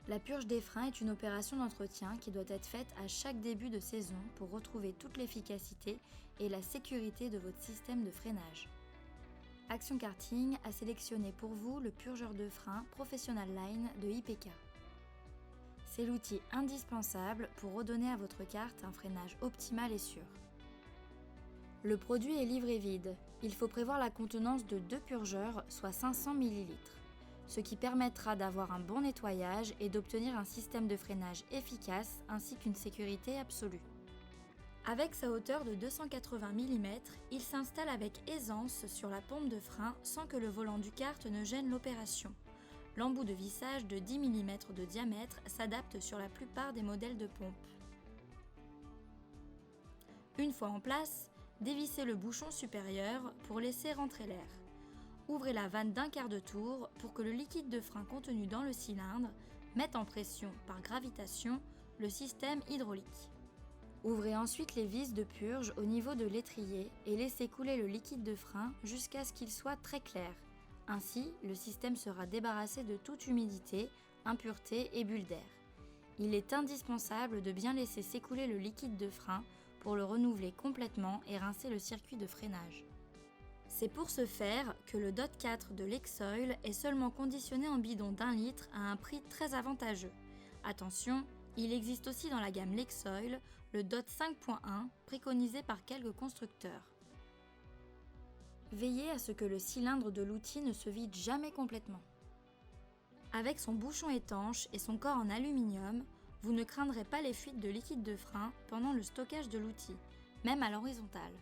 La purge des freins est une opération d'entretien qui doit être faite à chaque début de saison pour retrouver toute l'efficacité et la sécurité de votre système de freinage. Action Karting a sélectionné pour vous le purgeur de frein Professional Line de IPK. C'est l'outil indispensable pour redonner à votre kart un freinage optimal et sûr. Le produit est livré vide. Il faut prévoir la contenance de 2 purgeurs, soit 500 ml, ce qui permettra d'avoir un bon nettoyage et d'obtenir un système de freinage efficace ainsi qu'une sécurité absolue. Avec sa hauteur de 280 mm, il s'installe avec aisance sur la pompe de frein sans que le volant du kart ne gêne l'opération. L'embout de vissage de 10 mm de diamètre s'adapte sur la plupart des modèles de pompe. Une fois en place, dévissez le bouchon supérieur pour laisser rentrer l'air. Ouvrez la vanne d'un quart de tour pour que le liquide de frein contenu dans le cylindre mette en pression par gravitation le système hydraulique. Ouvrez ensuite les vis de purge au niveau de l'étrier et laissez couler le liquide de frein jusqu'à ce qu'il soit très clair. Ainsi, le système sera débarrassé de toute humidité, impureté et bulles d'air. Il est indispensable de bien laisser s'écouler le liquide de frein pour le renouveler complètement et rincer le circuit de freinage. C'est pour ce faire que le DOT 4 de Lexoil est seulement conditionné en bidon d'1 litre à un prix très avantageux. Attention, il existe aussi dans la gamme Lexoil le DOT 5.1 préconisé par quelques constructeurs. Veillez à ce que le cylindre de l'outil ne se vide jamais complètement. Avec son bouchon étanche et son corps en aluminium, vous ne craindrez pas les fuites de liquide de frein pendant le stockage de l'outil, même à l'horizontale.